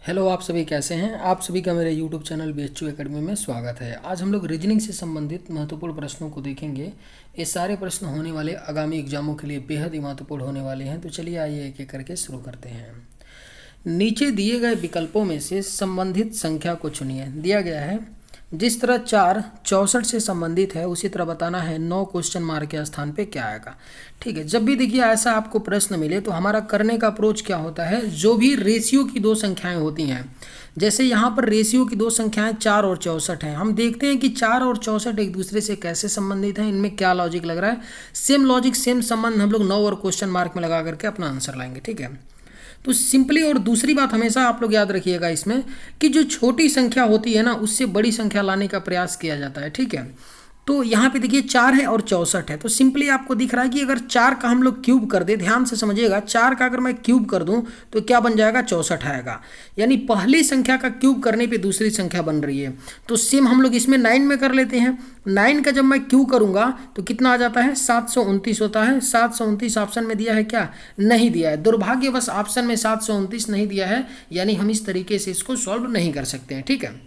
Hello, आप सभी कैसे हैं। आप सभी का मेरे यूट्यूब चैनल BHU एकेडमी में स्वागत है। आज हम लोग रीजनिंग से संबंधित महत्वपूर्ण प्रश्नों को देखेंगे। ये सारे प्रश्न होने वाले आगामी एग्जामों के लिए बेहद ही महत्वपूर्ण होने वाले हैं। तो चलिए आइए एक एक करके शुरू करते हैं। नीचे दिए गए विकल्पों में से संबंधित संख्या को चुनिए। दिया गया है जिस तरह 4 64 से संबंधित है उसी तरह बताना है 9 क्वेश्चन मार्क के स्थान पे क्या आएगा। ठीक है, जब भी देखिए ऐसा आपको प्रश्न मिले तो हमारा करने का अप्रोच क्या होता है, जो भी रेशियो की दो संख्याएं होती हैं, जैसे यहाँ पर रेशियो की दो संख्याएं 4 और 64 हैं, हम देखते हैं कि 4 और 64 एक दूसरे से कैसे संबंधित हैं, इनमें क्या लॉजिक लग रहा है। सेम लॉजिक सेम संबंध हम लोग 9 और क्वेश्चन मार्क में लगा करके अपना आंसर लाएंगे। ठीक है, तो सिंपली, और दूसरी बात हमेशा आप लोग याद रखिएगा इसमें कि जो छोटी संख्या होती है ना उससे बड़ी संख्या लाने का प्रयास किया जाता है। ठीक है, तो यहाँ पे देखिए 4 है और 64 है, तो सिंपली आपको दिख रहा है कि अगर 4 का हम लोग क्यूब कर दे, ध्यान से समझिएगा, 4 का अगर मैं क्यूब कर दूं तो क्या बन जाएगा, 64 आएगा। यानी पहली संख्या का क्यूब करने पे दूसरी संख्या बन रही है। तो सेम हम लोग इसमें 9 में कर लेते हैं। 9 का जब मैं क्यूब करूंगा तो कितना आ जाता है, 729 होता है। 729 ऑप्शन में दिया है क्या, नहीं दिया है। दुर्भाग्यवश ऑप्शन में 729 नहीं दिया है, यानी हम इस तरीके से इसको सॉल्व नहीं कर सकते हैं। ठीक है,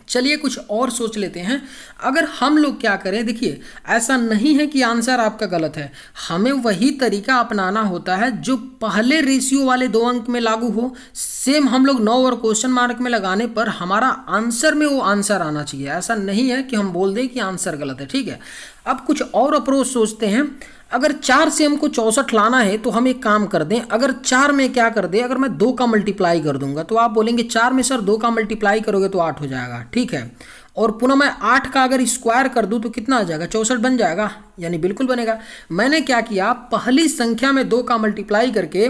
चलिए कुछ और सोच लेते हैं। अगर हम लोग क्या करें, देखिए ऐसा नहीं है कि आंसर आपका गलत है, हमें वही तरीका अपनाना होता है जो पहले रेशियो वाले 2 अंक में लागू हो। सेम हम लोग 9 और क्वेश्चन मार्क में लगाने पर हमारा आंसर में वो आंसर आना चाहिए। ऐसा नहीं है कि हम बोल दें कि आंसर गलत है। ठीक है, अब कुछ और अप्रोच सोचते हैं। अगर 4 से हमको 64 लाना है तो हम एक काम कर दें, अगर 4 में क्या कर दें, अगर मैं 2 का मल्टीप्लाई कर दूंगा तो आप बोलेंगे 4 में सर 2 का मल्टीप्लाई करोगे तो 8 हो जाएगा। ठीक है, और पुनः मैं 8 का अगर स्क्वायर कर दूं तो कितना आ जाएगा, 64 बन जाएगा, यानी बिल्कुल बनेगा। मैंने क्या किया, पहली संख्या में 2 का मल्टीप्लाई करके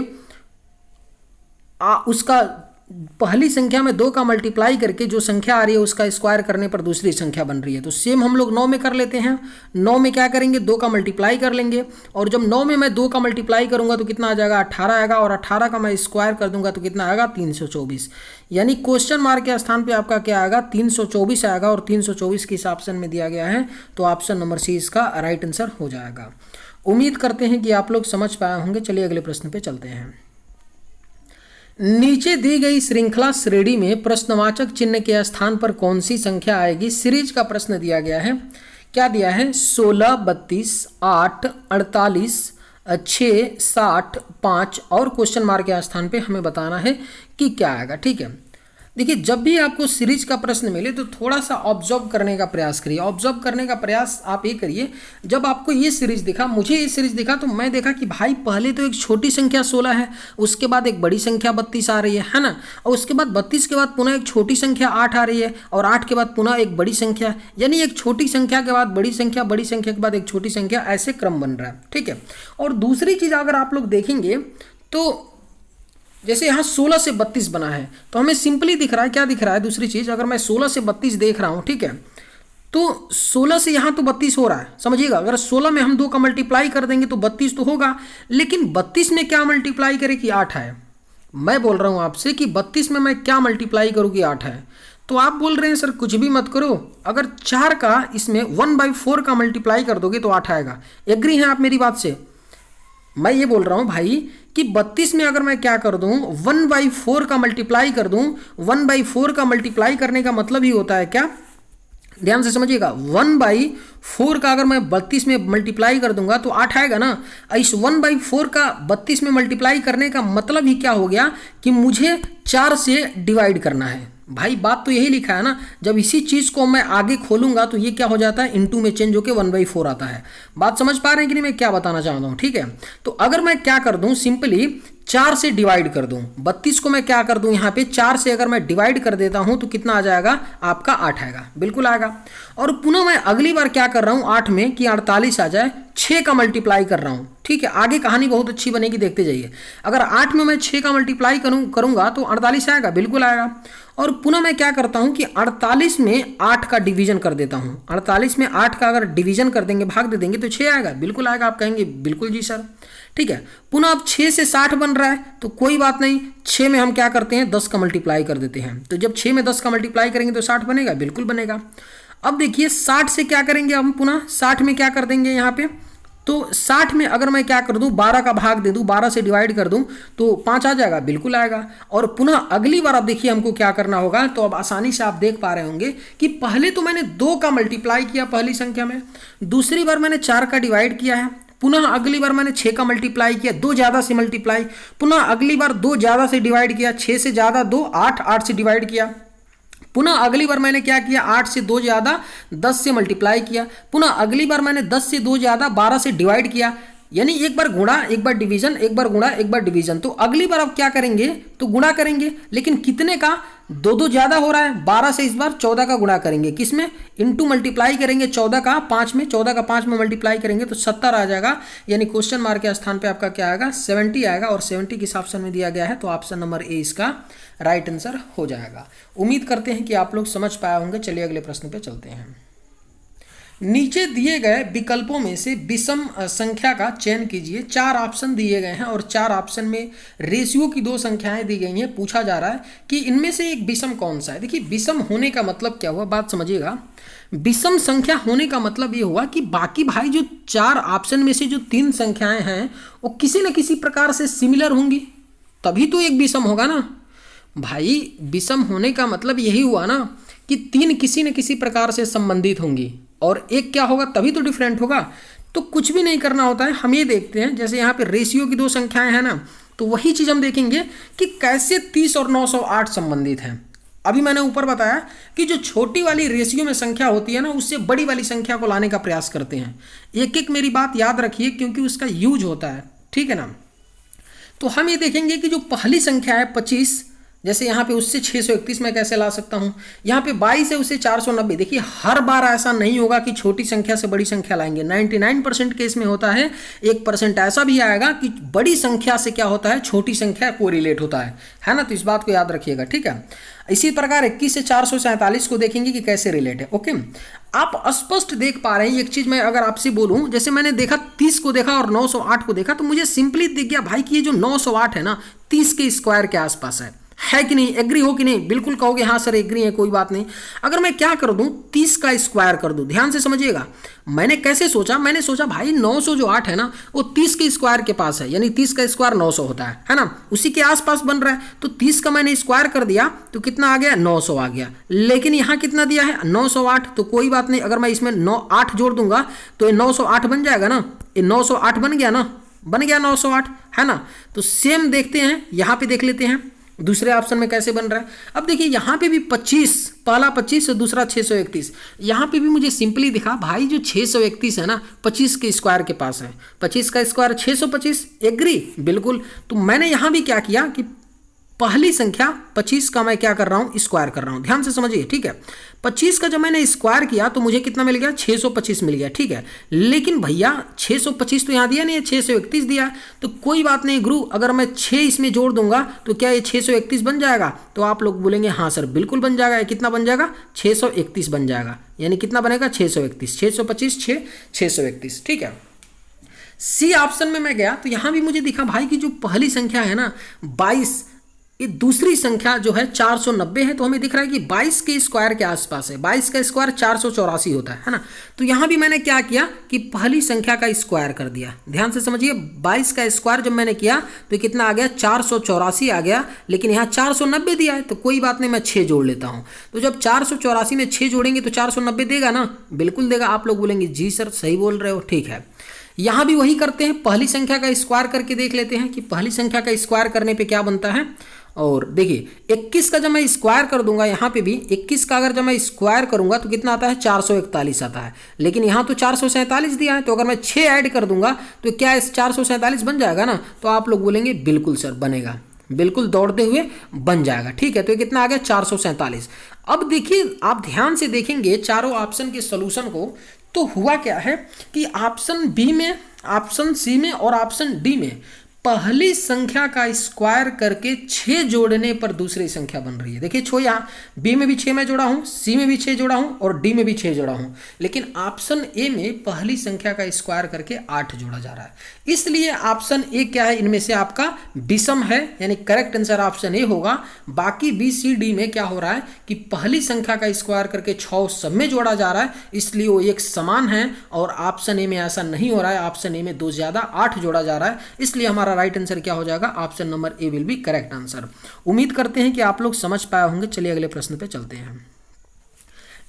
उसका पहली संख्या में 2 का मल्टीप्लाई करके जो संख्या आ रही है उसका स्क्वायर करने पर दूसरी संख्या बन रही है। तो सेम हम लोग 9 में कर लेते हैं। 9 में क्या करेंगे, 2 का मल्टीप्लाई कर लेंगे, और जब 9 में मैं 2 का मल्टीप्लाई करूंगा तो कितना आ जाएगा, 18 आएगा, और 18 का मैं स्क्वायर कर दूंगा तो कितना आएगा, 324। यानी क्वेश्चन मार्क के स्थान पर आपका क्या आएगा, 324 आएगा, और 324 किस ऑप्शन में दिया गया है, तो ऑप्शन नंबर सी इसका राइट आंसर हो जाएगा। उम्मीद करते हैं कि आप लोग समझ पाए होंगे। चलिए अगले प्रश्न पे चलते हैं। नीचे दी गई श्रृंखला श्रेणी में प्रश्नवाचक चिन्ह के स्थान पर कौन सी संख्या आएगी। सीरीज का प्रश्न दिया गया है, क्या दिया है, 16, 32, 8, 48, 6, 60, 5, और क्वेश्चन मार्क के स्थान पे हमें बताना है कि क्या आएगा। ठीक है, देखिए जब भी आपको सीरीज का प्रश्न मिले तो थोड़ा सा ऑब्जर्व करने का प्रयास करिए। ऑब्जर्व करने का प्रयास आप ये करिए, जब आपको ये सीरीज दिखा, मुझे ये सीरीज दिखा, तो मैं देखा कि भाई पहले तो एक छोटी संख्या 16 है, उसके बाद एक बड़ी संख्या 32 आ रही है ना, और उसके बाद 32 के बाद पुनः एक छोटी संख्या 8 आ रही है, और 8 के बाद पुनः एक बड़ी संख्या, यानी एक छोटी संख्या के बाद बड़ी संख्या, बड़ी संख्या के बाद एक छोटी संख्या, ऐसे क्रम बन रहा है। ठीक है, और दूसरी चीज़ अगर आप लोग देखेंगे तो जैसे यहाँ 16 से 32 बना है तो हमें सिंपली दिख रहा है, क्या दिख रहा है, दूसरी चीज़, अगर मैं 16 से 32 देख रहा हूँ, ठीक है, तो 16 से यहाँ तो 32 हो रहा है, समझिएगा। अगर 16 में हम 2 का मल्टीप्लाई कर देंगे तो 32 तो होगा, लेकिन 32 में क्या मल्टीप्लाई करे कि 8 है। मैं बोल रहा हूँ आपसे कि 32 में मैं क्या मल्टीप्लाई करूँ कि 8 है, तो आप बोल रहे हैं सर कुछ भी मत करो, अगर 4 का इसमें 1/4 का मल्टीप्लाई कर दोगे तो 8 आएगा। एग्री हैं आप मेरी बात से? मैं ये बोल रहा हूँ भाई कि 32 में अगर मैं क्या कर दूं, 1/4 का मल्टीप्लाई कर दूं, 1/4 का मल्टीप्लाई करने का मतलब ही होता है क्या, ध्यान से समझिएगा, 1/4 का अगर मैं 32 में मल्टीप्लाई कर दूंगा तो 8 आएगा ना। इस 1/4 का 32 में मल्टीप्लाई करने का मतलब ही क्या हो गया कि मुझे 4 से डिवाइड करना है। भाई बात तो यही लिखा है ना, जब इसी चीज़ को मैं आगे खोलूंगा तो ये क्या हो जाता है, इनटू में चेंज होकर 1/4 आता है। बात समझ पा रहे हैं कि नहीं मैं क्या बताना चाहता हूँ। ठीक है, तो अगर मैं क्या कर दूं, सिंपली 4 से डिवाइड कर दूं, 32 को मैं क्या कर दूं, यहाँ पे 4 से अगर मैं डिवाइड कर देता हूं तो कितना आ जाएगा, आपका 8 आएगा, बिल्कुल आएगा। और पुनः मैं अगली बार क्या कर रहा हूं, 8 में कि 48 आ जाए, 6 का मल्टीप्लाई कर रहा हूं। ठीक है, आगे कहानी बहुत अच्छी बनेगी, देखते जाइए। अगर 8 में मैं 6 का मल्टीप्लाई करूंगा तो 48 आएगा, बिल्कुल आएगा। और पुनः मैं क्या करता हूं कि 48 में 8 का डिवीजन कर देता हूं। 48 में 8 का अगर डिवीजन कर देंगे, भाग दे देंगे तो 6 आएगा, बिल्कुल आएगा। आप कहेंगे बिल्कुल जी सर। ठीक है, पुनः अब 6 से 60 बन रहा है तो कोई बात नहीं, 6 में हम क्या करते हैं, 10 का मल्टीप्लाई कर देते हैं। तो जब 6 में 10 का मल्टीप्लाई करेंगे तो 60 बनेगा, बिल्कुल बनेगा। अब देखिए 60 से क्या करेंगे हम, पुनः 60 में क्या कर देंगे, यहाँ पे तो 60 में अगर मैं क्या कर दूं, 12 का भाग दे दूं, 12 से डिवाइड कर दूं तो 5 आ जाएगा, बिल्कुल आएगा। और पुनः अगली बार अब देखिए हमको क्या करना होगा, तो अब आसानी से आप देख पा रहे होंगे कि पहले तो मैंने 2 का मल्टीप्लाई किया पहली संख्या में, दूसरी बार मैंने 4 का डिवाइड किया है, पुनः अगली बार मैंने 6 का मल्टीप्लाई किया, 2 ज़्यादा से मल्टीप्लाई, पुनः अगली बार 2 ज़्यादा से डिवाइड किया, 6 से ज़्यादा 2, 8, 8 से डिवाइड किया, पुनः अगली बार मैंने क्या किया, 8 से 2 ज़्यादा 10 से मल्टीप्लाई किया, पुनः अगली बार मैंने 10 से 2 ज़्यादा 12 से डिवाइड किया, यानी एक बार गुणा एक बार डिवीजन, एक बार गुणा एक बार डिवीजन। तो अगली बार अब क्या करेंगे, तो गुणा करेंगे, लेकिन कितने का, 2 ज़्यादा हो रहा है, 12 से इस बार 14 का गुणा करेंगे, किसमें, इनटू मल्टीप्लाई करेंगे 14 का 5 में, 14 का 5 में मल्टीप्लाई करेंगे तो 70 आ जाएगा, यानी क्वेश्चन मार्क के स्थान पे आपका क्या आएगा, 70 आएगा, और 70 किस ऑप्शन में दिया गया है, तो ऑप्शन नंबर ए इसका राइट आंसर हो जाएगा। उम्मीद करते हैं कि आप लोग समझ पाए होंगे। चलिए अगले प्रश्न पे चलते हैं। नीचे दिए गए विकल्पों में से विषम संख्या का चयन कीजिए। 4 ऑप्शन दिए गए हैं और 4 ऑप्शन में रेशियो की 2 संख्याएं दी गई हैं। पूछा जा रहा है कि इनमें से एक विषम कौन सा है। देखिए विषम होने का मतलब क्या हुआ, बात समझिएगा। विषम संख्या होने का मतलब ये हुआ कि बाकी भाई जो 4 ऑप्शन में से जो 3 संख्याएं हैं वो किसी न किसी प्रकार से सिमिलर होंगी, तभी तो एक विषम होगा ना भाई। विषम होने का मतलब यही हुआ ना कि 3 किसी न किसी प्रकार से संबंधित होंगी और एक क्या होगा, तभी तो डिफरेंट होगा। तो कुछ भी नहीं करना होता है, हम ये देखते हैं जैसे यहाँ पे रेशियो की 2 संख्याएं हैं ना, तो वही चीज़ हम देखेंगे कि कैसे 30 और 908 संबंधित हैं। अभी मैंने ऊपर बताया कि जो छोटी वाली रेशियो में संख्या होती है ना, उससे बड़ी वाली संख्या को लाने का प्रयास करते हैं। एक एक मेरी बात याद रखिए क्योंकि उसका यूज होता है, ठीक है ना। तो हम ये देखेंगे कि जो पहली संख्या है 25, जैसे यहाँ पे उससे 631 मैं कैसे ला सकता हूँ, यहाँ पे 22 है उससे 490। देखिए हर बार ऐसा नहीं होगा कि छोटी संख्या से बड़ी संख्या लाएंगे, 99% केस में होता है। 1% ऐसा भी आएगा कि बड़ी संख्या से क्या होता है, छोटी संख्या कोरिलेट होता है ना। तो इस बात को याद रखिएगा, ठीक है। इसी प्रकार 21 से 447 को देखेंगे कि कैसे रिलेट है। ओके, आप स्पष्ट देख पा रहे हैं। एक चीज मैं अगर आपसे बोलूं, जैसे मैंने देखा 30 को देखा और 908 को देखा, तो मुझे सिंपली दिख गया भाई कि ये जो 908 है ना 30 के स्क्वायर के आसपास है कि नहीं, एग्री हो कि नहीं। बिल्कुल कहोगे हाँ सर एग्री है, कोई बात नहीं। अगर मैं क्या कर दूं, 30 का स्क्वायर कर दूं, ध्यान से समझिएगा। मैंने कैसे सोचा, मैंने सोचा भाई 900 जो 8 है ना वो 30 के स्क्वायर के पास है, यानी 30 का स्क्वायर 900 होता है ना, उसी के आसपास बन रहा है। तो 30 का मैंने स्क्वायर कर दिया तो कितना आ गया, 900 आ गया। लेकिन यहाँ कितना दिया है, 908। तो कोई बात नहीं, अगर मैं इसमें 8 जोड़ दूंगा तो ये 908 बन जाएगा ना, ये 908 बन गया ना, बन गया 908, है ना। तो सेम देखते हैं, यहाँ पे देख लेते हैं दूसरे ऑप्शन में कैसे बन रहा है। अब देखिए यहाँ पे भी 25, पहला 25 और दूसरा 631। यहाँ पे भी मुझे सिंपली दिखा भाई जो 631 है ना 25 के स्क्वायर के पास है, 25 का स्क्वायर 625, एग्री, बिल्कुल। तो मैंने यहाँ भी क्या किया कि पहली संख्या 25 का मैं क्या कर रहा हूँ, स्क्वायर कर रहा हूँ, ध्यान से समझिए, ठीक है। 25 का जब मैंने स्क्वायर किया तो मुझे कितना मिल गया, 625 मिल गया, ठीक है। लेकिन भैया 625 तो यहाँ दिया नहीं है, 631 दिया। तो कोई बात नहीं गुरु, अगर मैं 6 इसमें जोड़ दूंगा तो क्या ये 631 बन जाएगा। तो आप लोग बोलेंगे हाँ सर बिल्कुल बन जाएगा। ये कितना बन जाएगा, 631 बन जाएगा। यानी कितना बनेगा, 631, 625 631, ठीक है। सी ऑप्शन में मैं गया तो यहाँ भी मुझे दिखा भाई कि जो पहली संख्या है ना 22, ये दूसरी संख्या जो है 490 है। तो हमें दिख रहा है कि 22 के स्क्वायर के आसपास है, 22 का स्क्वायर 484 होता है ना। तो यहाँ भी मैंने क्या किया कि पहली संख्या का स्क्वायर कर दिया, ध्यान से समझिए। 22 का स्क्वायर जब मैंने किया तो कितना आ गया, 484 आ गया। लेकिन यहाँ 490 दिया है तो कोई बात नहीं, मैं 6 जोड़ लेता हूँ। तो जब 484 में 6 जोड़ेंगे तो 490 देगा ना, बिल्कुल देगा। आप लोग बोलेंगे जी सर सही बोल रहे हो, ठीक है। यहाँ भी वही करते हैं, पहली संख्या का स्क्वायर करके देख लेते हैं कि पहली संख्या का स्क्वायर करने पे क्या बनता है। और देखिए 21 का जब मैं स्क्वायर कर दूंगा, यहाँ पे भी 21 का अगर जब मैं स्क्वायर करूंगा तो कितना आता है, 441 आता है। लेकिन यहाँ तो 447 दिया है, तो अगर मैं 6 ऐड कर दूंगा तो क्या 447 बन जाएगा ना। तो आप लोग बोलेंगे बिल्कुल सर बनेगा, बिल्कुल दौड़ते हुए बन जाएगा, ठीक है। तो ये कितना आ गया, 447। अब देखिए आप ध्यान से देखेंगे चारों ऑप्शन के सोल्यूशन को, तो हुआ क्या है कि ऑप्शन बी में, ऑप्शन सी में और ऑप्शन डी में पहली संख्या का स्क्वायर करके 6 जोड़ने पर दूसरी संख्या बन रही है। देखिए छो यहाँ बी में भी 6 मैं जोड़ा हूँ, सी में भी 6 जोड़ा हूँ और डी में भी 6 जोड़ा हूँ, लेकिन ऑप्शन ए में पहली संख्या का स्क्वायर करके 8 जोड़ा जा रहा है। इसलिए ऑप्शन ए क्या है, इनमें से आपका विषम है, यानी करेक्ट आंसर ऑप्शन ए होगा। बाकी बी सी डी में क्या हो रहा है कि पहली संख्या का स्क्वायर करके 6 सब में जोड़ा जा रहा है, इसलिए वो एक समान है। और ऑप्शन ए में ऐसा नहीं हो रहा है, ऑप्शन ए में 2 ज्यादा 8 जोड़ा जा रहा है, इसलिए हमारा राइट आंसर क्या हो जाएगा, option number A will be correct answer. उम्मीद करते हैं कि आप लोग समझ पाए होंगे। चलिए अगले प्रश्न पे चलते हैं।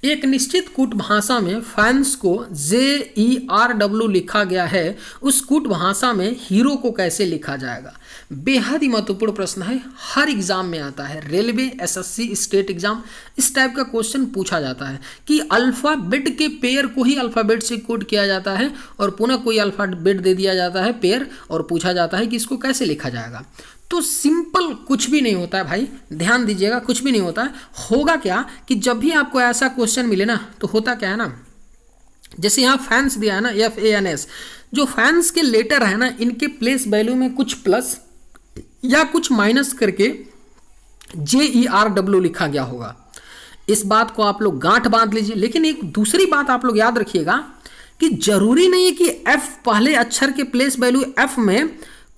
एक निश्चित कूट भाषा में फैंस को JERW लिखा गया है, उस कूट भाषा में हीरो को कैसे लिखा जाएगा। बेहद ही महत्वपूर्ण प्रश्न है, हर एग्जाम में आता है, रेलवे, SSC, स्टेट एग्जाम, इस टाइप का क्वेश्चन पूछा जाता है कि अल्फाबेट के पेयर को ही अल्फाबेट से कोड किया जाता है और पुनः कोई अल्फाबेट दे दिया जाता है पेयर और पूछा जाता है कि इसको कैसे लिखा जाएगा। तो सिंपल कुछ भी नहीं होता है भाई, ध्यान दीजिएगा, कुछ भी नहीं होता है। होगा क्या कि जब भी आपको ऐसा क्वेश्चन मिले ना, तो होता क्या है ना, जैसे यहाँ फैंस दिया है ना, FANS, जो फैंस के लेटर है ना, इनके प्लेस वैल्यू में कुछ प्लस या कुछ माइनस करके JERW लिखा गया होगा। इस बात को आप लोग गांठ बांध लीजिए। लेकिन एक दूसरी बात आप लोग याद रखिएगा कि जरूरी नहीं है कि F पहले अक्षर के प्लेस वैल्यू F में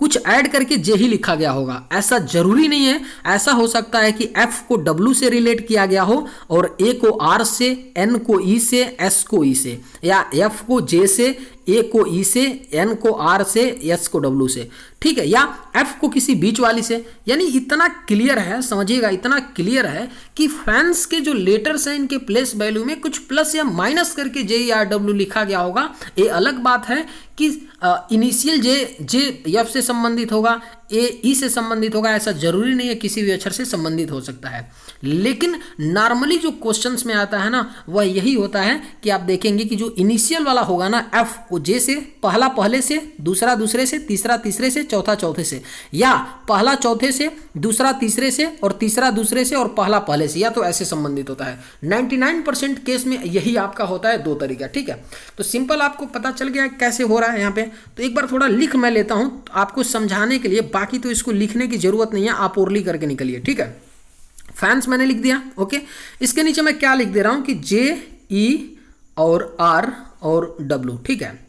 कुछ ऐड करके जे ही लिखा गया होगा, ऐसा जरूरी नहीं है। ऐसा हो सकता है कि F को W से रिलेट किया गया हो और A को R से, N को E से, S को E से, या F को J से, A को E से, N को R से, S को W से, ठीक है, या F को किसी बीच वाली से। यानी इतना क्लियर है, समझिएगा, इतना क्लियर है कि फैंस के जो लेटर्स हैं इनके प्लेस वैल्यू में कुछ प्लस या माइनस करके JERW लिखा गया होगा। ये अलग बात है कि इनिशियल जे F से संबंधित होगा, A E से संबंधित होगा, ऐसा जरूरी नहीं है, किसी भी अक्षर से संबंधित हो सकता है। लेकिन नॉर्मली जो क्वेश्चंस में आता है ना, वह यही होता है कि आप देखेंगे कि जो इनिशियल वाला होगा ना F, वो J से, पहला पहले से, दूसरा दूसरे से, तीसरा तीसरे से, चौथा चौथे से, या पहला चौथे से, दूसरा तीसरे से और तीसरा दूसरे से और पहला पहले से, या तो ऐसे संबंधित होता है। 99% केस में यही आपका होता है, 2 तरीका, ठीक है। तो सिंपल आपको पता चल गया कैसे हो रहा है यहाँ पे। तो एक बार थोड़ा लिख मैं लेता हूँ आपको समझाने के लिए, बाकी तो इसको लिखने की जरूरत नहीं है, आप ओरली करके निकलिए, ठीक है। फैंस मैंने लिख दिया, ओके। इसके नीचे मैं क्या लिख दे रहा हूं कि JE और R और W, ठीक है।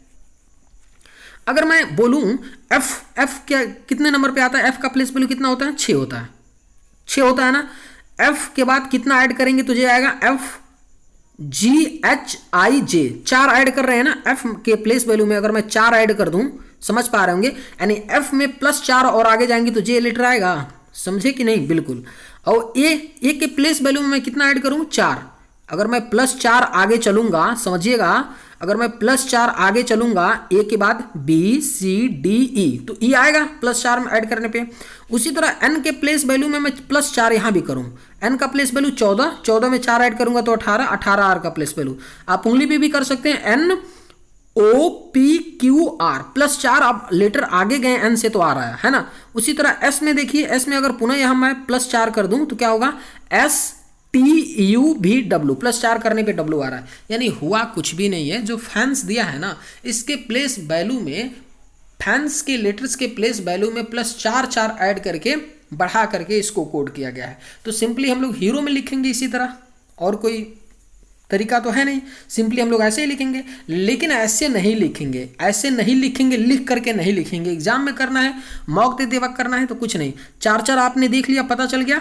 अगर मैं बोलूं F क्या कितने नंबर पे आता है, F का प्लेस वैल्यू कितना होता है, 6 होता है, 6 होता है ना। F के बाद कितना ऐड करेंगे तो ये आएगा FGHIJ, 4 ऐड कर रहे हैं ना F के प्लेस वैल्यू में। अगर मैं 4 ऐड कर दूं, समझ पा रहे होंगे, यानी F में +4 और आगे जाएंगे तो J लेटर आएगा, समझे कि नहीं, बिल्कुल। और ए के प्लेस वैल्यू में मैं कितना ऐड करूं, 4। अगर मैं +4 आगे चलूंगा, समझिएगा, अगर मैं +4 आगे चलूंगा, ए के बाद B C D E, तो E आएगा +4 में ऐड करने पे। उसी तरह N के प्लेस वैल्यू में मैं +4 यहां भी करूं, N का प्लेस वैल्यू 14, 14 में 4 ऐड करूंगा तो 18, 18 R का प्लेस वैल्यू। आप उंगली पे भी कर सकते हैं, NOPQR, +4, आप लेटर आगे गए N से तो आ रहा है ना। उसी तरह S में देखिए, S में अगर पुनः यहां मैं +4 कर दूं तो क्या होगा, STUVW, +4 करने पे W आ रहा है। यानी हुआ कुछ भी नहीं है, जो फैंस दिया है ना, इसके प्लेस वैल्यू में, फैंस के लेटर्स के प्लेस वैल्यू में +4 ऐड करके बढ़ा करके इसको कोड किया गया है। तो सिंपली हम लोग हीरो में लिखेंगे इसी तरह, और कोई तरीका तो है नहीं, सिंपली हम लोग ऐसे ही लिखेंगे। लेकिन ऐसे नहीं लिखेंगे, ऐसे नहीं लिखेंगे, लिख करके नहीं लिखेंगे। एग्जाम में करना है, मॉक देते वक्त करना है तो कुछ नहीं। 4 आपने देख लिया, पता चल गया,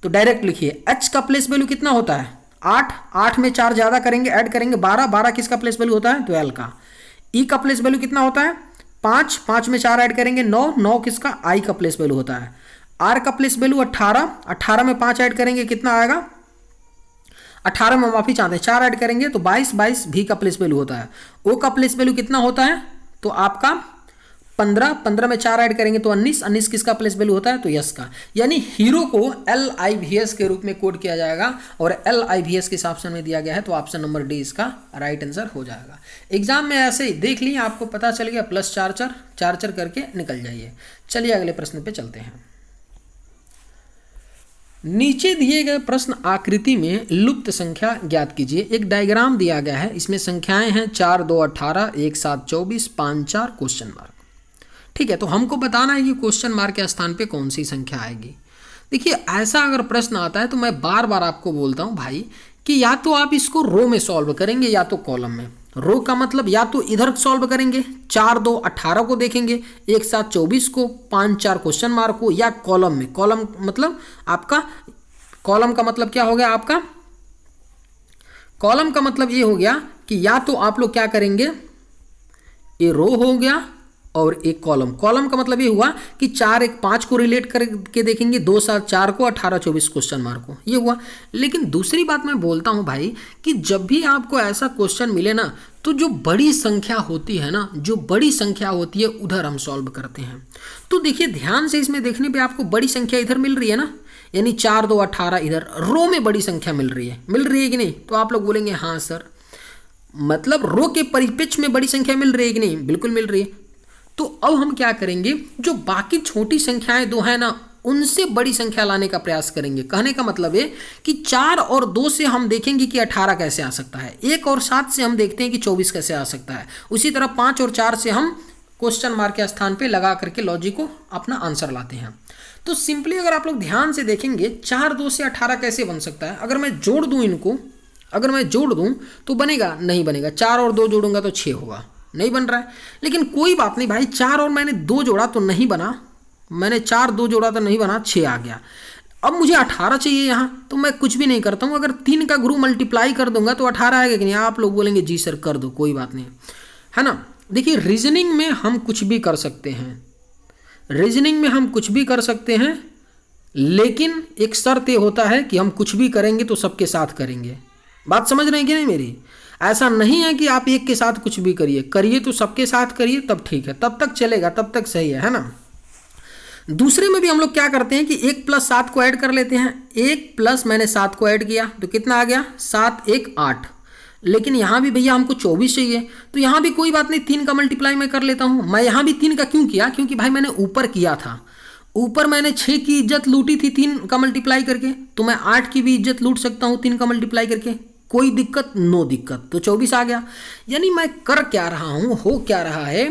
तो डायरेक्ट लिखिए। H का प्लेस वैल्यू कितना होता है, 8, 8 में 4 ज्यादा करेंगे, ऐड करेंगे 12, 12 किसका प्लेस वैल्यू होता है, 12 का। E का प्लेस वैल्यू कितना होता है, 5, 5 में 4 ऐड करेंगे 9, 9 किसका, I का प्लेस वैल्यू होता है। R का प्लेस वैल्यू 18, 18 में 5 ऐड करेंगे कितना आएगा, 18 में माफी चाहते हैं 4 ऐड करेंगे तो 22, 22 V का प्लेस वैल्यू होता है। O का प्लेस वैल्यू कितना होता है, तो आपका 15, 15 में 4 ऐड करेंगे तो 19, 19 किसका प्लेस वैल्यू होता है, तो यस का। यानी हीरो को LIVS के रूप में कोड किया जाएगा, और LIVS किस ऑप्शन में दिया गया है, तो ऑप्शन नंबर डी इसका राइट आंसर हो जाएगा। एग्जाम में ऐसे ही देख लीजिए, आपको पता चल गया, +4 करके निकल जाइए। चलिए अगले प्रश्न पे चलते हैं। नीचे दिए गए प्रश्न आकृति में लुप्त संख्या ज्ञात कीजिए। एक डायग्राम दिया गया है, इसमें संख्याएं हैं 4, 2, 18, 1, 7, 24, 5, 4 क्वेश्चन मार्क। ठीक है, तो हमको बताना है कि क्वेश्चन मार्क के स्थान पे कौन सी संख्या आएगी। देखिए ऐसा अगर प्रश्न आता है तो मैं बार बार आपको बोलता हूँ भाई कि या तो आप इसको रो में सॉल्व करेंगे या तो कॉलम में। रो का मतलब या तो इधर सॉल्व करेंगे, 4 2 18 को देखेंगे, एक साथ 24 को, 5 4 क्वेश्चन मार्क को, या कॉलम में। कॉलम मतलब आपका, कॉलम का मतलब क्या हो गया आपका, कॉलम का मतलब ये हो गया कि या तो आप लोग क्या करेंगे, ये रो हो गया और एक कॉलम। कॉलम का मतलब ये हुआ कि 4 1 5 को रिलेट करके देखेंगे, 2 7 4 को, 18 24 क्वेश्चन मार्क को, ये हुआ। लेकिन दूसरी बात मैं बोलता हूँ भाई कि जब भी आपको ऐसा क्वेश्चन मिले ना, तो जो बड़ी संख्या होती है ना, जो बड़ी संख्या होती है उधर हम सॉल्व करते हैं। तो देखिए ध्यान से इसमें देखने पे आपको बड़ी संख्या इधर मिल रही है ना, यानी 4 2 18 इधर रो में बड़ी संख्या मिल रही है कि नहीं? तो आप लोग बोलेंगे हाँ सर, मतलब रो के परिप्रेक्ष्य में बड़ी संख्या मिल रही है कि नहीं? बिल्कुल मिल रही है। तो अब हम क्या करेंगे, जो बाकी छोटी संख्याएं दो है ना, उनसे बड़ी संख्या लाने का प्रयास करेंगे। कहने का मतलब है कि 4 और 2 से हम देखेंगे कि 18 कैसे आ सकता है, 1 और 7 से हम देखते हैं कि 24 कैसे आ सकता है, उसी तरह 5 और 4 से हम क्वेश्चन मार्क के स्थान पे लगा करके लॉजिक को अपना आंसर लाते हैं। तो सिंपली अगर आप लोग ध्यान से देखेंगे 4 2 से 18 कैसे बन सकता है, अगर मैं जोड़ दूं इनको, अगर मैं जोड़ दूं तो बनेगा? नहीं बनेगा। 4 और 2 जोड़ूंगा तो 6 होगा, नहीं बन रहा है। लेकिन कोई बात नहीं भाई, 4 और मैंने 2 जोड़ा तो नहीं बना, मैंने 4 2 जोड़ा तो नहीं बना, 6 आ गया। अब मुझे 18 चाहिए यहाँ, तो मैं कुछ भी नहीं करता हूँ, अगर 3 का गुरु मल्टीप्लाई कर दूंगा तो 18 आएगा कि नहीं? आप लोग बोलेंगे जी सर कर दो, कोई बात नहीं, है ना। देखिए रीजनिंग में हम कुछ भी कर सकते हैं, रीजनिंग में हम कुछ भी कर सकते हैं, लेकिन एक शर्त ये होता है कि हम कुछ भी करेंगे तो सबके साथ करेंगे। बात समझ रहे हैं कि नहीं मेरी? ऐसा नहीं है कि आप एक के साथ कुछ भी करिए तो सबके साथ करिए, तब ठीक है, तब तक चलेगा, तब तक सही है ना। दूसरे में भी हम लोग क्या करते हैं कि 1 + 7 को ऐड कर लेते हैं। 1 + मैंने 7 को ऐड किया तो कितना आ गया? 7 1 8। लेकिन यहाँ भी भैया हमको 24 चाहिए, तो यहाँ भी कोई बात नहीं, 3 का मल्टीप्लाई मैं कर लेता हूँ। मैं यहाँ भी 3 का क्यों किया? क्योंकि भाई मैंने ऊपर किया था, ऊपर मैंने 6 की इज्जत लूटी थी 3 का मल्टीप्लाई करके, तो मैं 8 की भी इज्जत लूट सकता हूँ 3 का मल्टीप्लाई करके, कोई दिक्कत? नो दिक्कत। तो 24 आ गया। यानी मैं कर क्या रहा हूँ, हो क्या रहा है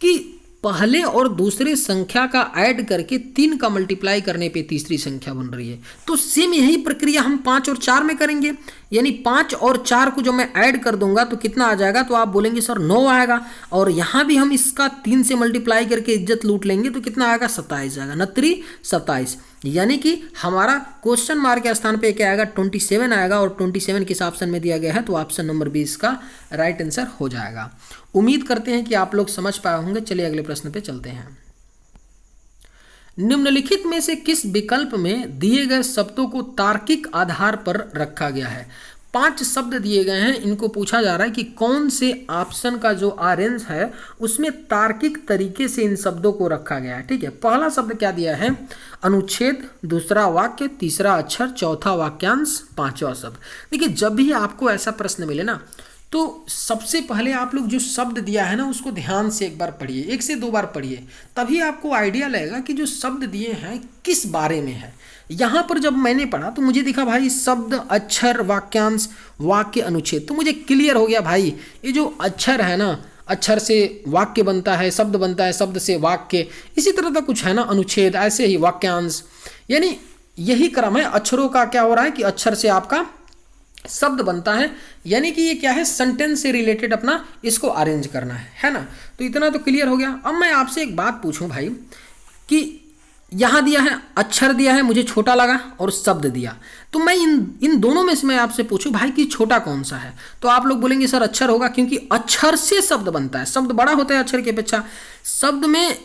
कि पहले और दूसरे संख्या का ऐड करके 3 का मल्टीप्लाई करने पे तीसरी संख्या बन रही है। तो सेम यही प्रक्रिया हम 5 और 4 में करेंगे, यानी 5 और 4 को जब मैं ऐड कर दूंगा तो कितना आ जाएगा? तो आप बोलेंगे सर 9 आएगा। और यहाँ भी हम इसका 3 से मल्टीप्लाई करके इज्जत लूट लेंगे तो कितना आएगा? 27 आएगा, 29 27। यानी कि हमारा क्वेश्चन मार्क के स्थान पे क्या आएगा? 27 आएगा, और 27 किस ऑप्शन में दिया गया है? तो ऑप्शन नंबर 20 का राइट आंसर हो जाएगा। उम्मीद करते हैं कि आप लोग समझ पाए होंगे। चलिए अगले प्रश्न पे चलते हैं। निम्नलिखित में से किस विकल्प में दिए गए शब्दों को तार्किक आधार पर रखा गया है? 5 शब्द दिए गए हैं, इनको पूछा जा रहा है कि कौन से ऑप्शन का जो ऑरेंज है उसमें तार्किक तरीके से इन शब्दों को रखा गया है। ठीक है, पहला शब्द क्या दिया है? अनुच्छेद, दूसरा वाक्य, तीसरा अक्षर, चौथा वाक्यांश, पांचवा शब्द। देखिए जब भी आपको ऐसा प्रश्न मिले ना, तो सबसे पहले आप लोग जो शब्द दिया है ना उसको ध्यान से एक बार पढ़िए, 1 से 2 बार पढ़िए, तभी आपको आइडिया लगेगा कि जो शब्द दिए हैं किस बारे में है। यहाँ पर जब मैंने पढ़ा तो मुझे दिखा भाई शब्द, अक्षर, वाक्यांश, वाक्य, अनुच्छेद, तो मुझे क्लियर हो गया भाई ये जो अक्षर है ना, अक्षर से वाक्य बनता है, शब्द बनता है, शब्द से वाक्य, इसी तरह का कुछ है ना, अनुच्छेद, ऐसे ही वाक्यांश, यानी यही क्रम है। अक्षरों का क्या हो रहा है कि अक्षर से आपका शब्द बनता है, यानी कि ये क्या है? सेंटेंस से रिलेटेड अपना इसको अरेंज करना है ना। तो इतना तो क्लियर हो गया। अब मैं आपसे एक बात पूछूं भाई कि यहाँ दिया है, अक्षर दिया है, मुझे छोटा लगा, और शब्द दिया, तो मैं इन दोनों में से मैं आपसे पूछूं भाई कि छोटा कौन सा है? तो आप लोग बोलेंगे सर अक्षर होगा, क्योंकि अक्षर से शब्द बनता है, शब्द बड़ा होता है अक्षर की अपेक्षा। शब्द में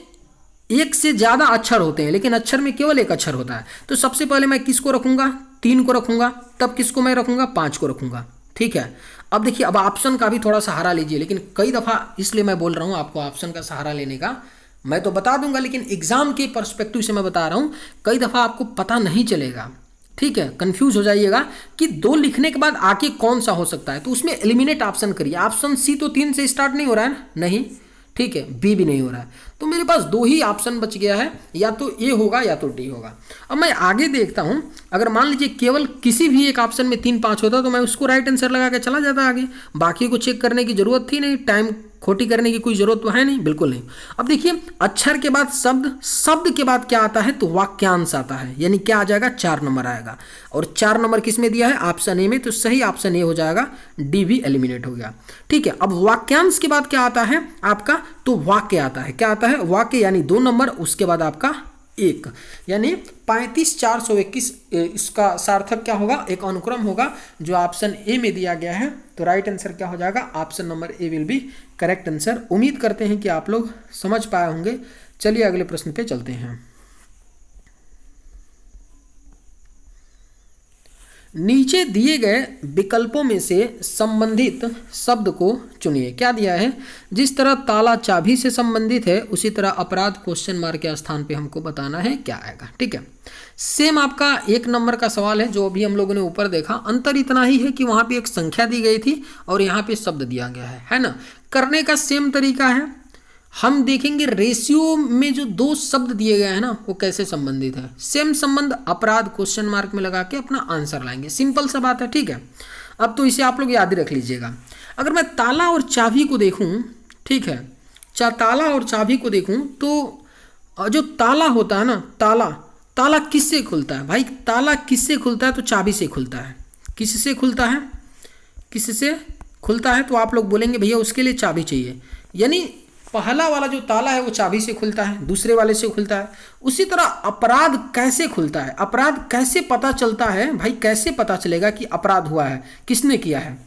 1 से ज़्यादा अक्षर होते हैं, लेकिन अक्षर में केवल 1 अक्षर होता है। तो सबसे पहले मैं किसको रखूंगा? 3 को रखूंगा। तब किसको मैं रखूंगा? 5 को रखूंगा। ठीक है, अब देखिए, अब ऑप्शन का भी थोड़ा सहारा लीजिए, लेकिन कई दफ़ा इसलिए मैं बोल रहा हूँ आपको ऑप्शन का सहारा लेने का, मैं तो बता दूंगा, लेकिन एग्जाम के पर्सपेक्टिव से मैं बता रहा हूँ, कई दफ़ा आपको पता नहीं चलेगा। ठीक है, कंफ्यूज हो जाइएगा कि 2 लिखने के बाद आके कौन सा हो सकता है, तो उसमें एलिमिनेट ऑप्शन करिए। ऑप्शन सी तो 3 से स्टार्ट नहीं हो रहा है, नहीं, ठीक है, बी भी नहीं हो रहा है, तो मेरे पास दो ही ऑप्शन बच गया है, या तो ए होगा या तो डी होगा। अब मैं आगे देखता हूं, अगर मान लीजिए केवल किसी भी एक ऑप्शन में 3 5 होता तो मैं उसको राइट आंसर लगा के चला जाता आगे, बाकी को चेक करने की जरूरत थी नहीं, टाइम खोटी करने की कोई जरूरत तो है नहीं, बिल्कुल नहीं। अब देखिए अक्षर के बाद शब्द, शब्द के बाद क्या आता है तो वाक्यांश आता है, यानी क्या आ जाएगा 4 नंबर आएगा, और 4 नंबर किस में दिया है ऑप्शन ए में, तो सही ऑप्शन ए हो जाएगा, डी भी एलिमिनेट हो गया। ठीक है, अब वाक्यांश के बाद क्या आता है आपका, तो वाक्य आता है, क्या आता है वाक्य, यानी 2 नंबर, उसके बाद आपका 1, यानी 35 421 इसका सार्थक क्या होगा, एक अनुक्रम होगा जो ऑप्शन ए में दिया गया है। तो राइट आंसर क्या हो जाएगा, option number A will be correct answer. उम्मीद करते हैं कि आप लोग समझ पाए होंगे। चलिए अगले प्रश्न पे चलते हैं। नीचे दिए गए विकल्पों में से संबंधित शब्द को चुनिए। क्या दिया है, जिस तरह ताला चाबी से संबंधित है उसी तरह अपराध क्वेश्चन मार्क के स्थान पे हमको बताना है क्या आएगा। ठीक है, सेम आपका 1 नंबर का सवाल है जो अभी हम लोगों ने ऊपर देखा। अंतर इतना ही है कि वहां पे एक संख्या दी गई थी और यहाँ पे शब्द दिया गया है ना। करने का सेम तरीका है। हम देखेंगे रेशियो में जो 2 शब्द दिए गए हैं ना वो कैसे संबंधित है। सेम संबंध अपराध क्वेश्चन मार्क में लगा के अपना आंसर लाएंगे। सिंपल सा बात है। ठीक है, अब तो इसे आप लोग याद ही रख लीजिएगा। अगर मैं ताला और चाबी को देखूं, ठीक है, ताला और चाबी को देखूं तो जो ताला होता है ना, ताला किससे खुलता है भाई, ताला किससे खुलता है तो चाबी से खुलता है। किससे खुलता है, किससे खुलता है, तो आप लोग बोलेंगे भैया उसके लिए चाबी चाहिए, यानी पहला वाला जो ताला है वो चाबी से खुलता है, दूसरे वाले से खुलता है। उसी तरह अपराध कैसे खुलता है, अपराध कैसे पता चलता है भाई, कैसे पता चलेगा कि अपराध हुआ है, किसने किया है।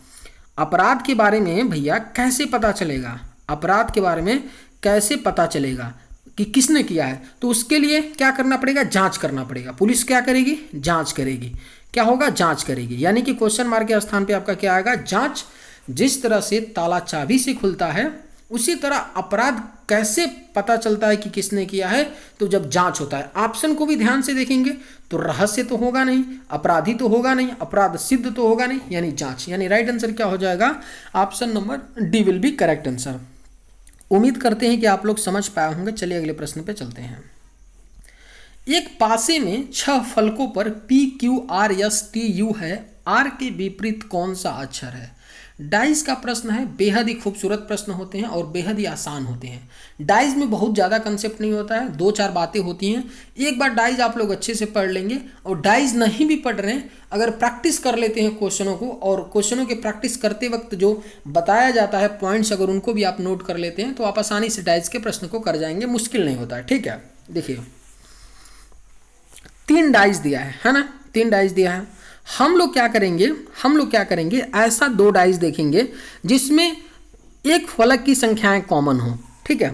अपराध के बारे में भैया कैसे पता चलेगा, अपराध के बारे में कैसे पता चलेगा कि किसने किया है, तो उसके लिए क्या करना पड़ेगा, जांच करना पड़ेगा। पुलिस क्या करेगी, जांच करेगी। क्या होगा, जांच करेगी, यानी कि क्वेश्चन मार्क के स्थान पे आपका क्या आएगा, जांच। जिस तरह से ताला चाबी से खुलता है उसी तरह अपराध कैसे पता चलता है कि किसने किया है, तो जब जांच होता है। ऑप्शन को भी ध्यान से देखेंगे तो रहस्य तो होगा नहीं, अपराधी तो होगा नहीं, अपराध सिद्ध तो होगा नहीं, यानी जांच। यानी राइट आंसर क्या हो जाएगा, option number D will be correct answer. उम्मीद करते हैं कि आप लोग समझ पाए होंगे। चलिए अगले प्रश्न पे चलते हैं। एक पासे में 6 फलकों पर PQRSTU है, आर के विपरीत कौन सा अक्षर है। डाइस का प्रश्न है, बेहद ही खूबसूरत प्रश्न होते हैं और बेहद ही आसान होते हैं। डाइस में बहुत ज़्यादा कंसेप्ट नहीं होता है, 2-4 बातें होती हैं। एक बार डाइस आप लोग अच्छे से पढ़ लेंगे, और डाइस नहीं भी पढ़ रहे हैं, अगर प्रैक्टिस कर लेते हैं क्वेश्चनों को, और क्वेश्चनों के प्रैक्टिस करते वक्त जो बताया जाता है पॉइंट्स, अगर उनको भी आप नोट कर लेते हैं तो आप आसानी से डाइस के प्रश्न को कर जाएंगे, मुश्किल नहीं होता है। ठीक है, देखिए 3 डाइस दिया है ना, 3 डाइस दिया है। हम लोग क्या करेंगे, ऐसा 2 डाइस देखेंगे जिसमें एक फलक की संख्याएं कॉमन हो। ठीक है,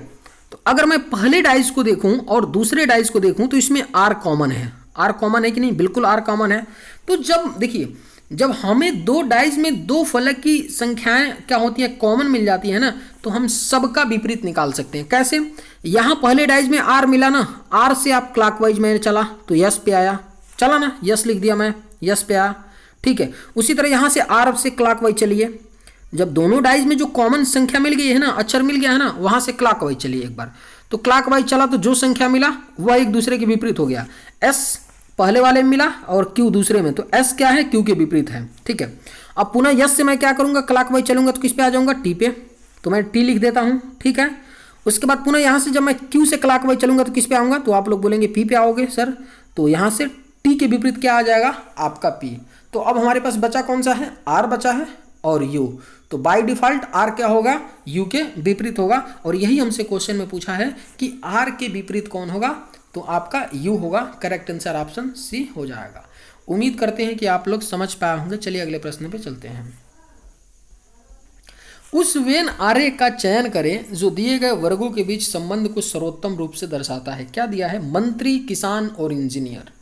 तो अगर मैं पहले डाइस को देखूं और दूसरे डाइस को देखूं तो इसमें आर कॉमन है। आर कॉमन है कि नहीं, बिल्कुल आर कॉमन है। तो जब देखिए, जब हमें 2 डाइस में 2 फलक की संख्याएं क्या होती हैं, कॉमन मिल जाती है ना, तो हम सबका विपरीत निकाल सकते हैं। कैसे, यहाँ पहले डाइस में आर मिला ना, आर से आप क्लॉकवाइज में चला तो यस पे आया, चला ना, यस लिख दिया मैं, यस पे आया। ठीक है, उसी तरह यहाँ से आर से क्लॉकवाइज चलिए, जब दोनों डाइज में जो कॉमन संख्या मिल गई है ना, अक्षर मिल गया है ना, वहाँ से क्लॉकवाइज चलिए एक बार, तो क्लॉकवाइज चला तो जो संख्या मिला वह एक दूसरे के विपरीत हो गया। एस पहले वाले में मिला और क्यू दूसरे में, तो एस क्या है, क्यू के विपरीत है। ठीक है, अब पुनः यस से मैं क्या करूँगा, क्लॉकवाइज चलूंगा तो किस पे आ जाऊँगा, टी पे, तो मैं टी लिख देता हूँ। ठीक है, उसके बाद पुनः यहाँ से जब मैं क्यू से क्लॉकवाइज चलूंगा तो किस पे आऊँगा, तो आप लोग बोलेंगे पी पे आओगे सर, तो यहाँ से टी के विपरीत क्या आ जाएगा, आपका पी। तो अब हमारे पास बचा कौन सा है, आर बचा है और यू, तो बाय डिफॉल्ट आर क्या होगा, यू के विपरीत होगा। और यही हमसे क्वेश्चन में पूछा है कि आर के विपरीत कौन होगा, तो आपका यू होगा। करेक्ट आंसर ऑप्शन सी हो जाएगा। उम्मीद करते हैं कि आप लोग समझ पाए होंगे। चलिए अगले प्रश्न पे चलते हैं। उस वेन आरेख का चयन करें जो दिए गए वर्गों के बीच संबंध को सर्वोत्तम रूप से दर्शाता है। क्या दिया है, मंत्री, किसान और इंजीनियर।